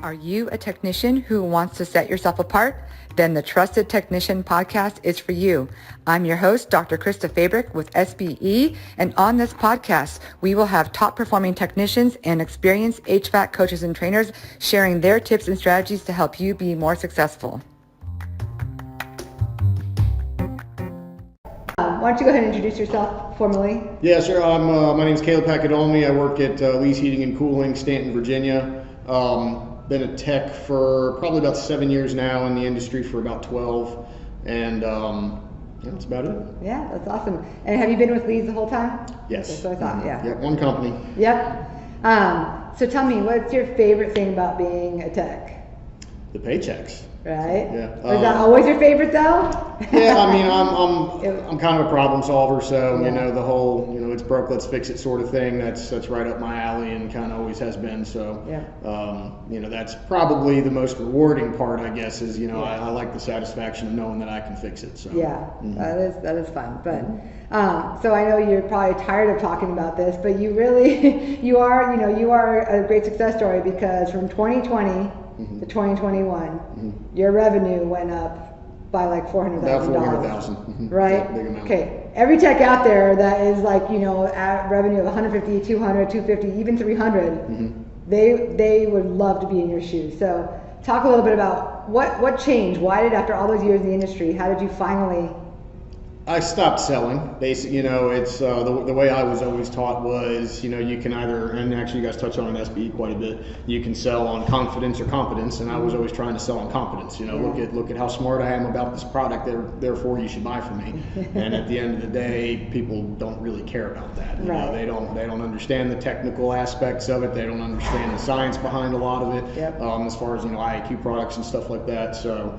Are you a technician who wants to set yourself apart? Then the Trusted Technician podcast is for you. I'm your host, Dr. Krista Fabric with SBE, and on this podcast, we will have top performing technicians and experienced HVAC coaches and trainers sharing their tips and strategies to help you be more successful. Why don't you go ahead and introduce yourself formally? Yeah, sure. My name's Caleb Paccadolmi. I work at Lee's Heating and Cooling, Stanton, Virginia. Been a tech for probably about 7 years now, in the industry for about 12, and that's about it. Yeah, that's awesome. And have you been with Lee's the whole time? Yes. That's what I thought, yeah. Yep, one company. Yep. So tell me, what's your favorite thing about being a tech? The paychecks. Right? Yeah. Is that always your favorite though? Yeah, I mean, I'm kind of a problem solver, so Yeah. you know, the whole, you know, it's broke, let's fix it sort of thing. That's right up my alley, and kind of always has been. So, Yeah. you know, that's probably the most rewarding part, I guess, is, you know, Yeah. I like the satisfaction of knowing that I can fix it. So Yeah, that is fun. But so I know you're probably tired of talking about this, but you really you are a great success story, because from 2020 to 2021, your revenue went up by like $400,000. About $400,000. Right? Yeah, big amount. Okay. Every tech out there that is like, you know, at revenue of 150, 200, 250, even 300, they would love to be in your shoes. So talk a little bit about what changed. Why did, after all those years in the industry, how did you finally? I stopped selling. Basically, you know, it's the way I was always taught was, you know, you can either, and actually you guys touch on SBE quite a bit, you can sell on confidence or competence, and I was always trying to sell on competence. You know, look at how smart I am about this product, therefore you should buy from me. And at the end of the day, people don't really care about that. You know, they don't understand the technical aspects of it. They don't understand the science behind a lot of it. As far as, you know, IAQ products and stuff like that. So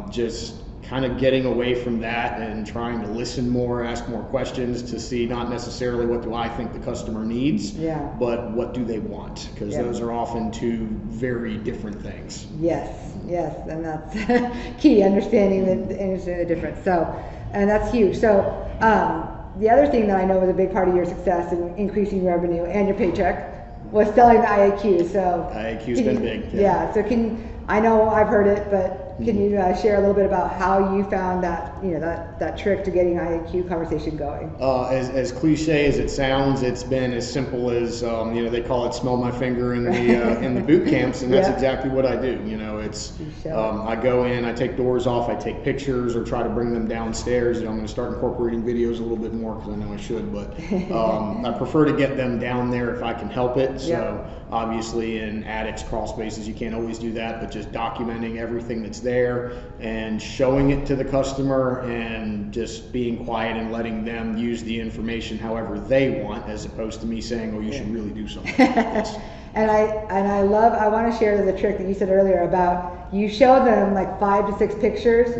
just kind of getting away from that and trying to listen more, ask more questions to see not necessarily what do I think the customer needs, but what do they want, because those are often two very different things. Yes, and that's key, understanding the difference. So, and that's huge. So the other thing that I know was a big part of your success in increasing revenue and your paycheck was selling the IAQ. So IAQ's been big. So I know I've heard it, but can you share a little bit about how you found that, you know, that trick to getting IAQ conversation going? As cliche as it sounds, it's been as simple as, you know, they call it smell my finger in the boot camps, and that's exactly what I do. You know, it's I go in, I take doors off, I take pictures or try to bring them downstairs. You know, I'm going to start incorporating videos a little bit more, because I know I should, but I prefer to get them down there if I can help it. So obviously in attics, crawl spaces, you can't always do that, but just documenting everything that's there and showing it to the customer, and just being quiet and letting them use the information however they want, as opposed to me saying, oh, you should really do something like this. And I want to share the trick that you said earlier about, you show them like 5 to 6 pictures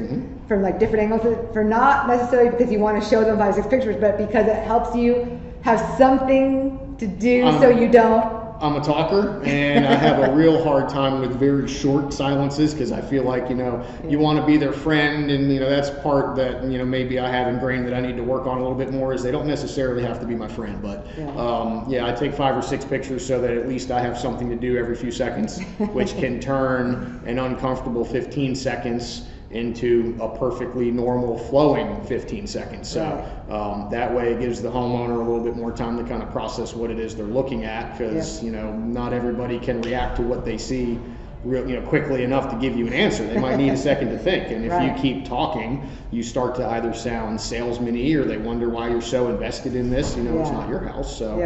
from like different angles, for not necessarily because you want to show them 5 to 6 pictures, but because it helps you have something to do, so you don't. I'm a talker, and I have a real hard time with very short silences, because I feel like, you know, you want to be their friend, and, you know, that's part that, you know, maybe I have ingrained that I need to work on a little bit more, is they don't necessarily have to be my friend, but I take 5 or 6 pictures so that at least I have something to do every few seconds, which can turn an uncomfortable 15 seconds into a perfectly normal flowing 15 seconds. So that way it gives the homeowner a little bit more time to kind of process what it is they're looking at, because you know, not everybody can react to what they see quickly enough to give you an answer. They might need a second to think, and if you keep talking, you start to either sound salesman-y, or they wonder why you're so invested in this. You know, it's not your house. So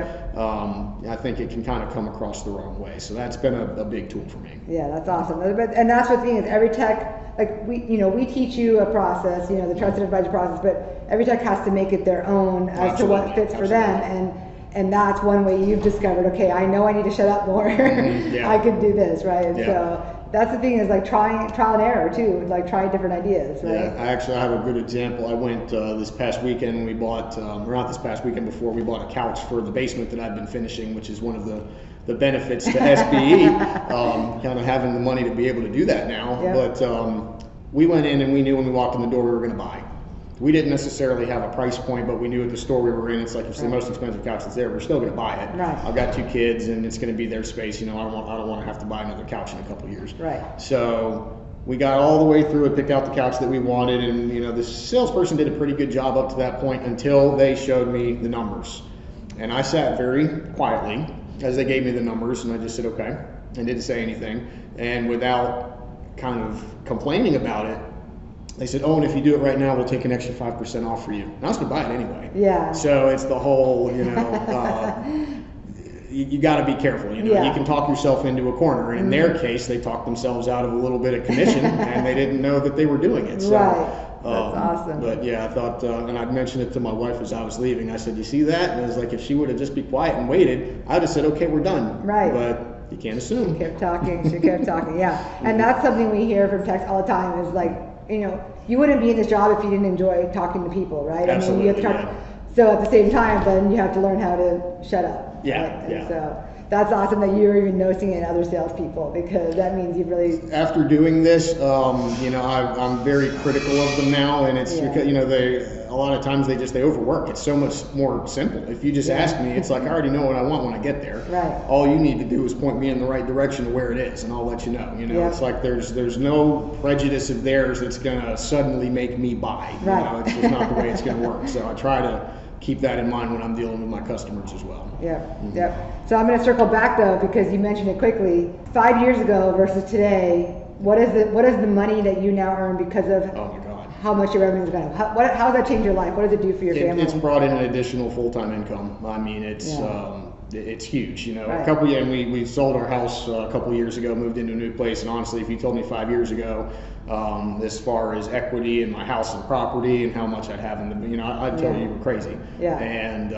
I think it can kind of come across the wrong way. So that's been a big tool for me. Yeah, that's awesome. And that's what the thing is, every tech, like we teach you a process, you know, the trusted advisor process, but every tech has to make it their own as to what fits for them. And that's one way you've discovered, okay, I know I need to shut up more. I could do this, right? And so that's the thing, is like trial and error too, like trying different ideas, right? Yeah, I have a good example. I went this past weekend, and we bought, or not this past weekend, before, we bought a couch for the basement that I've been finishing, which is one of the benefits to SBE, kind of having the money to be able to do that now. But we went in, and we knew when we walked in the door we were going to buy. we didn't necessarily have a price point, but we knew at the store we were in, it's like, if it's the most expensive couch that's there, we're still going to buy it. Right. I've got 2 kids, and it's going to be their space. You know, I don't want to have to buy another couch in a couple years. Right. So we got all the way through it, picked out the couch that we wanted, and you know, the salesperson did a pretty good job up to that point until they showed me the numbers. And I sat very quietly as they gave me the numbers, and I just said, okay, and didn't say anything. And without kind of complaining about it, they said, oh, and if you do it right now, we'll take an extra 5% off for you. And I was going to buy it anyway. Yeah. So it's the whole, you know, you got to be careful. You know, Yeah. you can talk yourself into a corner. In their case, they talked themselves out of a little bit of commission, and they didn't know that they were doing it. So, Right. That's awesome. But yeah, I thought, and I'd mentioned it to my wife as I was leaving. I said, you see that? And it was like, if she would have just be quiet and waited, I'd have said, okay, we're done. Right. But you can't assume. She kept talking, yeah. And that's something we hear from techs all the time is like, you know, you wouldn't be in this job if you didn't enjoy talking to people, right? Absolutely, I mean, you have to talk, so at the same time, then you have to learn how to shut up. Yeah, right? And yeah. so that's awesome that you're even noticing it in other salespeople, because that means you've really. After doing this, you know, I'm very critical of them now, and it's because, you know, a lot of times they overwork. It's so much more simple. If you just ask me, it's like I already know what I want when I get there. Right. All you need to do is point me in the right direction of where it is, and I'll let you know. You know, it's like there's no prejudice of theirs that's gonna suddenly make me buy. Right. You know, it's just not the way it's gonna work. So I try to keep that in mind when I'm dealing with my customers as well. Yep. So I'm going to circle back though, because you mentioned it quickly. 5 years ago versus today, what is the money that you now earn because of Oh my God. how much your revenue is going to? How does that change your life? What does it do for your family? It's brought in an additional full-time income. I mean, it's huge. You know, and we sold our house a couple years ago, moved into a new place, and honestly, if you told me 5 years ago, as far as equity in my house and property and how much I'd have in the, you know, I'd tell you were crazy. Yeah. And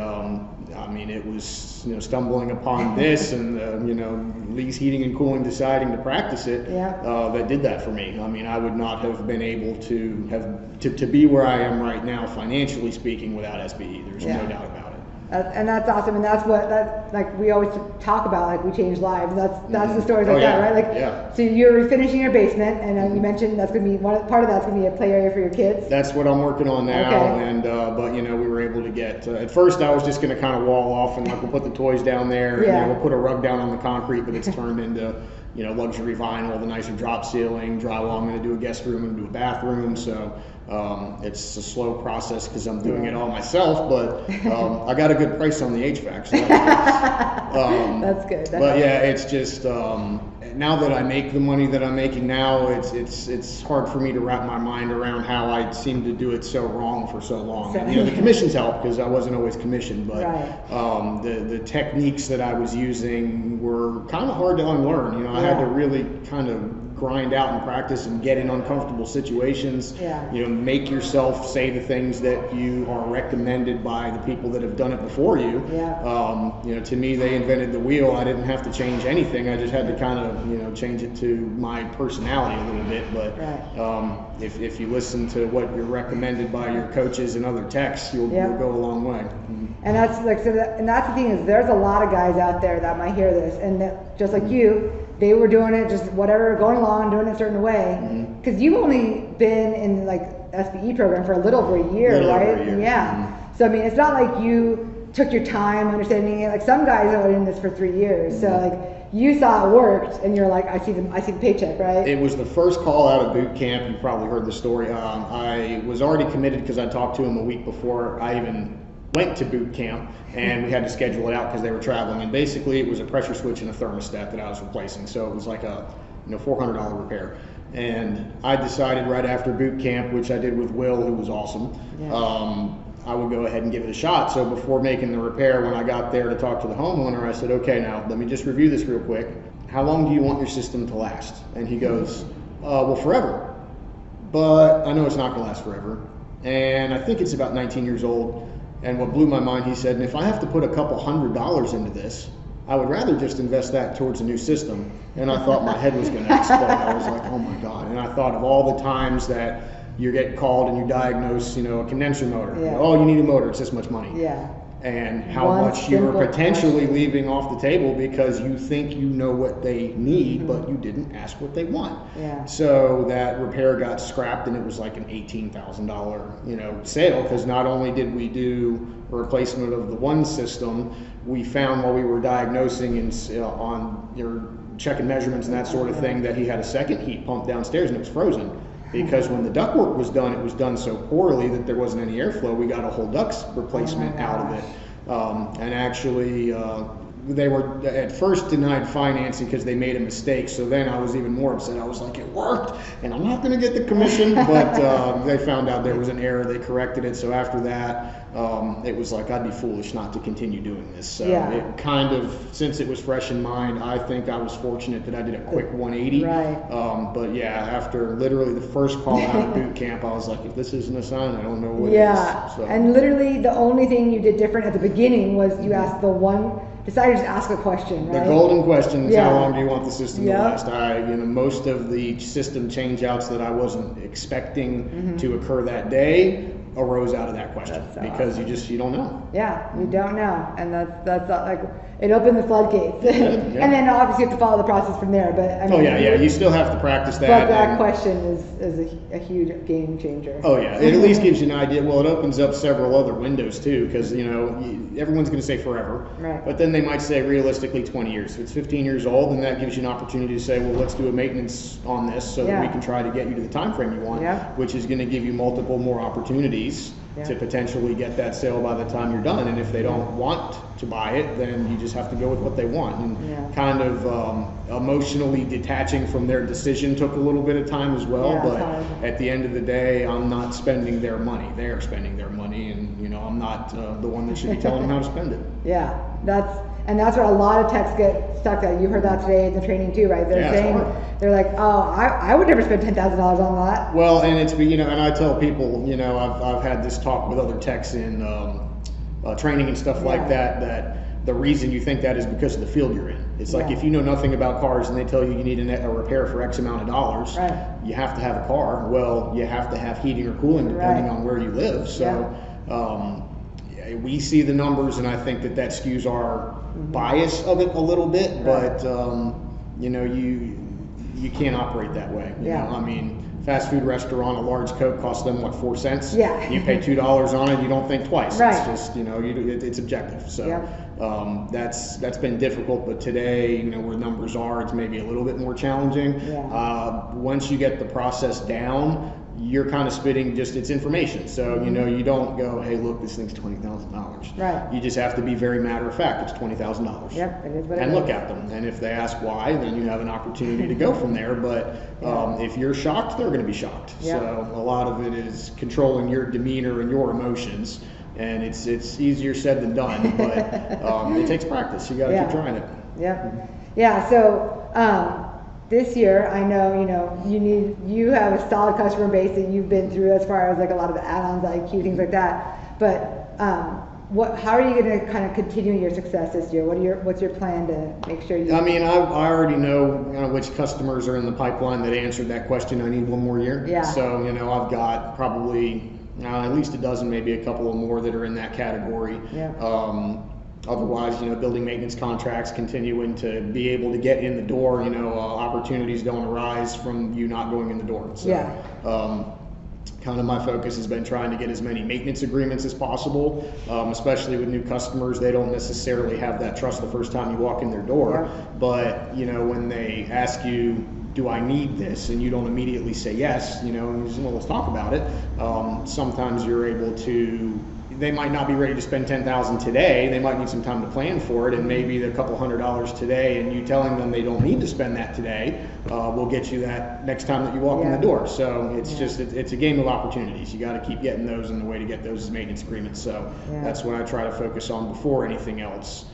I mean, it was, you know, stumbling upon this and you know, Lee's Heating and Cooling deciding to practice it that did that for me. I mean, I would not have been able to be where I am right now, financially speaking, without SBE. There's no doubt about it. And that's awesome, and that's like we always talk about, like we change lives. That's the stories like that, right? Like, so you're finishing your basement, and you mentioned that's going to be part of that's going to be a play area for your kids. That's what I'm working on now, and but you know, we were able to get. At first, I was just going to kind of wall off and like we'll put the toys down there, and then we'll put a rug down on the concrete, but it's turned into, you know, luxury vinyl, the nicer drop ceiling, drywall. I'm going to do a guest room and do a bathroom, so. It's a slow process because I'm doing it all myself, but I got a good price on the HVAC. So that's good. But yeah, it's just now that I make the money that I'm making now, it's hard for me to wrap my mind around how I seem to do it so wrong for so long. And, you know, the commissions help because I wasn't always commissioned, but the techniques that I was using were kind of hard to unlearn. You know, I had to really kind of grind out and practice and get in uncomfortable situations. You know, make yourself say the things that you are recommended by the people that have done it before you. You know, to me, they invented the wheel. I didn't have to change anything. I just had to kind of, you know, change it to my personality a little bit. But if you listen to what you're recommended by your coaches and other techs, you'll go a long way. And that's like, and that's the thing is, there's a lot of guys out there that might hear this, and that, just like you, they were doing it just whatever, going along, doing it a certain way. Because you've only been in like SBE program for a little over a year, right? So I mean, it's not like you took your time understanding it. Like some guys are in this for 3 years. So like you saw it worked, and you're like, I see the paycheck, right? It was the first call out of boot camp. You probably heard the story. I was already committed because I talked to him a week before I even went to boot camp, and we had to schedule it out because they were traveling. And basically, it was a pressure switch and a thermostat that I was replacing. So it was like a $400 repair. And I decided right after boot camp, which I did with Will, who was awesome, I would go ahead and give it a shot. So before making the repair, when I got there to talk to the homeowner, I said, okay, now let me just review this real quick. How long do you want your system to last? And he goes, well, forever. But I know it's not going to last forever. And I think it's about 19 years old. And what blew my mind, he said, and if I have to put a couple $100 into this, I would rather just invest that towards a new system. And I thought my head was going to explode. I was like, oh my God. And I thought of all the times that you're getting called and you diagnose, you know, a condenser motor. Oh, you need a motor, it's this much money. and how One much you simple are potentially question. leaving off the table because you think you know what they need, but you didn't ask what they want. Yeah. So that repair got scrapped, and it was like an $18,000, sale, because not only did we do a replacement of the one system, we found while we were diagnosing and on your checking measurements and that sort of thing that he had a second heat pump downstairs and it was frozen. Because when the ductwork was done, it was done so poorly that there wasn't any airflow. We got a whole ducts replacement out of it. And actually, they were at first denied financing because they made a mistake. So then I was even more upset. I was like, it worked, and I'm not going to get the commission. But they found out there was an error. They corrected it. So after that, it was like, I'd be foolish not to continue doing this. So it kind of, since it was fresh in mind, I think I was fortunate that I did a quick 180. Right. But yeah, after literally the first call out of boot camp, I was like, if this isn't a sign, I don't know what it is. So. And literally the only thing you did different at the beginning was you asked decided to ask a question, right? The golden question is, how long do you want the system to last? Yep. Most of the system change outs that I wasn't expecting to occur that day arose out of that question, so because awesome. you don't know. Yeah, you don't know, and that's like it opened the floodgates, and Yeah. then obviously you have to follow the process from there. But I mean, you still have to practice that. But that question is a huge game changer. Oh yeah, it at least gives you an idea. Well, it opens up several other windows too, because everyone's going to say forever, Right. but then they might say realistically 20 years. If it's 15 years old, then that gives you an opportunity to say, well, let's do a maintenance on this so that we can try to get you to the time frame you want, which is going to give you multiple more opportunities to potentially get that sale by the time you're done. And if they don't want to buy it, then you just have to go with what they want. And kind of emotionally detaching from their decision took a little bit of time as well. But at the end of the day, I'm not spending their money. They're spending their money, and I'm not the one that should be telling them how to spend it. Yeah, that's where a lot of techs get stuck at. You heard that today in the training too, right? They're saying, they're like, oh, I would never spend $10,000 on that. Well, and it's, and I tell people, I've had this talk with other techs in training and stuff like that the reason you think that is because of the field you're in. It's like, if you know nothing about cars and they tell you need a repair for X amount of dollars, you have to have a car. Well, you have to have heating or cooling depending on where you live. So we see the numbers, and I think that skews our bias of it a little bit, but you can't operate that way. You know? I mean, fast food restaurant, a large Coke costs them what, 4 cents? Yeah. You pay $2 on it, you don't think twice. Right. It's just it's objective. So that's been difficult, but today, where numbers are, it's maybe a little bit more challenging. Once you get the process down, you're kind of spitting just its information. So, you don't go, hey, look, this thing's $20,000. Right. You just have to be very matter of fact. It's $20,000. Yep, it is what it and is. look at them. And if they ask why, then you have an opportunity to go from there. But if you're shocked, they're going to be shocked. So a lot of it is controlling your demeanor and your emotions. And it's easier said than done, but it takes practice. You got to keep trying it. Yeah. So this year, I know you have a solid customer base that you've been through as far as like a lot of the add-ons, IQ, things like that. But how are you going to kind of continue your success this year? What's your plan to make sure you? I mean, I already know which customers are in the pipeline that answered that question. I need one more year. Yeah. So I've got probably at least a dozen, maybe a couple of more that are in that category. Otherwise, building maintenance contracts, continuing to be able to get in the door, opportunities don't arise from you not going in the door. So, kind of my focus has been trying to get as many maintenance agreements as possible, especially with new customers. They don't necessarily have that trust the first time you walk in their door, but when they ask you, do I need this? And you don't immediately say yes, and you just, well, let's talk about it. Sometimes you're able to, they might not be ready to spend $10,000 today. They might need some time to plan for it, and maybe a couple $100 today, and you telling them they don't need to spend that today will get you that next time that you walk in the door. So it's just, it's a game of opportunities. You got to keep getting those, and the way to get those is maintenance agreements. So that's what I try to focus on before anything else.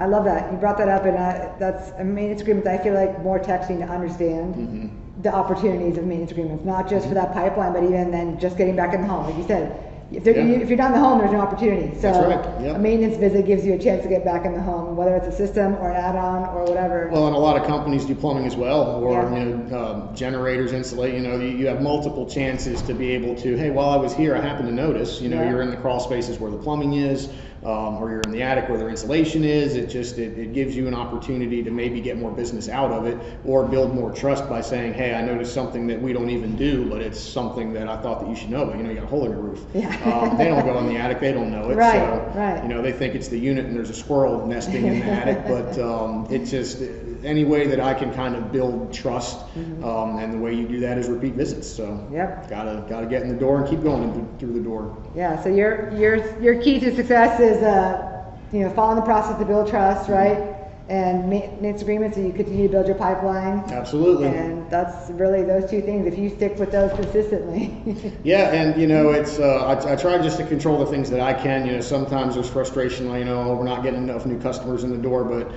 I love that. You brought that up, and that's maintenance agreements. I feel like more techs need to understand the opportunities of maintenance agreements, not just for that pipeline, but even then just getting back in the home. Like you said, if you're not in the home, there's no opportunity. So That's right. Yep. a maintenance visit gives you a chance to get back in the home, whether it's a system or an add-on or whatever. Well, and a lot of companies do plumbing as well, or Yeah. generators, insulate. You have multiple chances to be able to. Hey, while I was here, I happened to notice. Yeah. You're in the crawl spaces where the plumbing is, or you're in the attic where their insulation is. It gives you an opportunity to maybe get more business out of it, or build more trust by saying, hey, I noticed something that we don't even do, but it's something that I thought that you should know. But you got a hole in your roof. Yeah. They don't go in the attic. They don't know it. Right, So, right. they think it's the unit and there's a squirrel nesting in the attic. But it's just any way that I can kind of build trust, and the way you do that is repeat visits. So Yep. gotta get in the door and keep going through the door. Yeah, so your key to success is following the process to build trust, right? And maintenance agreements, so you continue to build your pipeline. Absolutely. And that's really those two things. If you stick with those consistently. Yeah, and it's I try just to control the things that I can. Sometimes there's frustration. We're not getting enough new customers in the door, but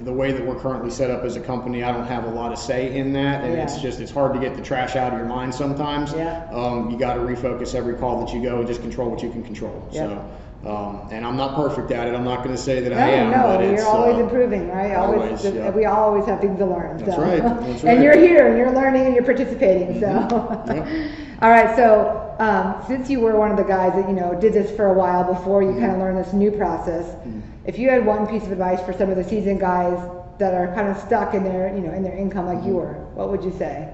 the way that we're currently set up as a company, I don't have a lot of say in that, and it's hard to get the trash out of your mind sometimes. Yeah. You got to refocus every call that you go and just control what you can control. Yeah. So. And I'm not perfect at it. I'm not going to say that I am. No, but you're always improving, right? Always, yeah. We always have things to learn. That's so. right. That's right. And you're here, and you're learning, and you're participating. So, Yep. All right. So, since you were one of the guys that did this for a while before you kind of learned this new process, if you had one piece of advice for some of the seasoned guys that are kind of stuck in their in their income like you were, what would you say?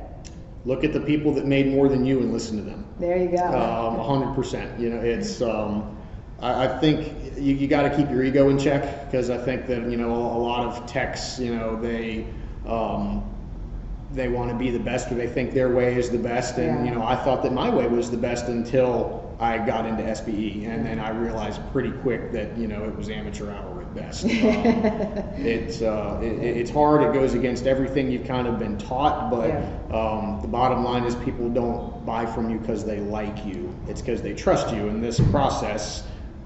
Look at the people that made more than you and listen to them. There you go. 100%. It's. I think you got to keep your ego in check, because I think that a lot of techs they want to be the best, or they think their way is the best, and I thought that my way was the best until I got into SBE, and then I realized pretty quick that it was amateur hour at best. It's hard. It goes against everything you've kind of been taught, but the bottom line is people don't buy from you because they like you. It's because they trust you, and this process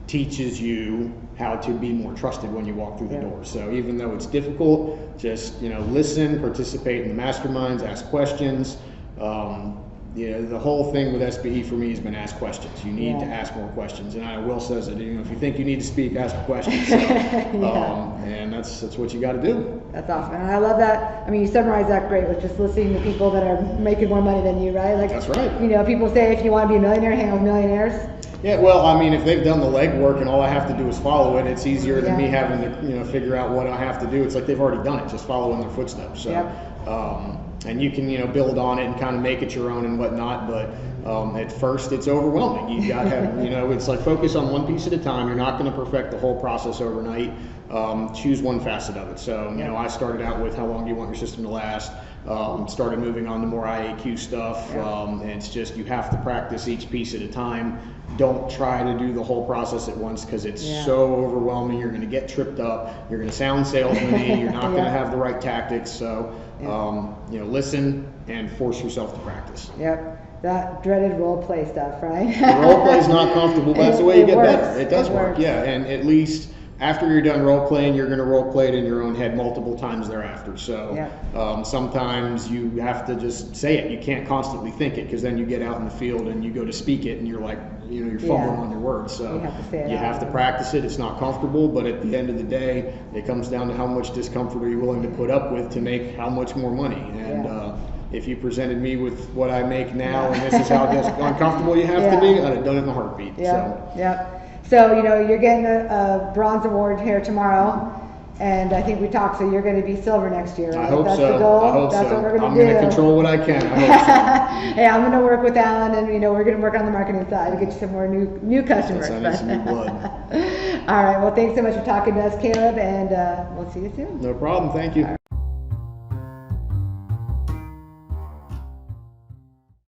teaches you how to be more trusted when you walk through the door. So even though it's difficult, just listen, participate in the masterminds, ask questions. The whole thing with SBE for me has been ask questions. You need to ask more questions, and Will says that if you think you need to speak, ask questions. So, and that's what you got to do. That's awesome, and I love that. I mean, you summarized that great with just listening to people that are making more money than you, right? Like that's right. People say if you want to be a millionaire, hang out with millionaires. Yeah, well, I mean, if they've done the legwork and all I have to do is follow it, it's easier than me having to figure out what I have to do. It's like they've already done it, just follow in their footsteps. So, and you can build on it and kind of make it your own and whatnot. But at first, it's overwhelming. You got to have it's like focus on one piece at a time. You're not going to perfect the whole process overnight. Choose one facet of it. So I started out with how long do you want your system to last. Started moving on to more IAQ stuff. And it's just you have to practice each piece at a time. Don't try to do the whole process at once, because it's so overwhelming. You're going to get tripped up. You're going to sound salesman-y. You're not going to have the right tactics. So, listen and force yourself to practice. Yep. That dreaded role play stuff, right? The role play is not comfortable, but that's the way you get better. It does work. Works. Yeah, and at least after you're done role playing, you're going to role play it in your own head multiple times thereafter. So sometimes you have to just say it. You can't constantly think it, because then you get out in the field and you go to speak it and you're like, you're fumbling on your words. So you have to practice it. It's not comfortable, but at the end of the day, it comes down to how much discomfort are you willing to put up with to make how much more money. And if you presented me with what I make now and this is how uncomfortable you have to be, I'd have done it in a heartbeat. So, you're getting a bronze award here tomorrow, and I think we talked, so you're going to be silver next year, right? I hope That's so. the goal. I hope That's so. what we're going I'm to do. going to control what I can. I hope so. Hey, I'm going to work with Alan, and we're going to work on the marketing side to get you some more new customers. I need some new blood. All right. Well, thanks so much for talking to us, Caleb, and we'll see you soon. No problem. Thank you.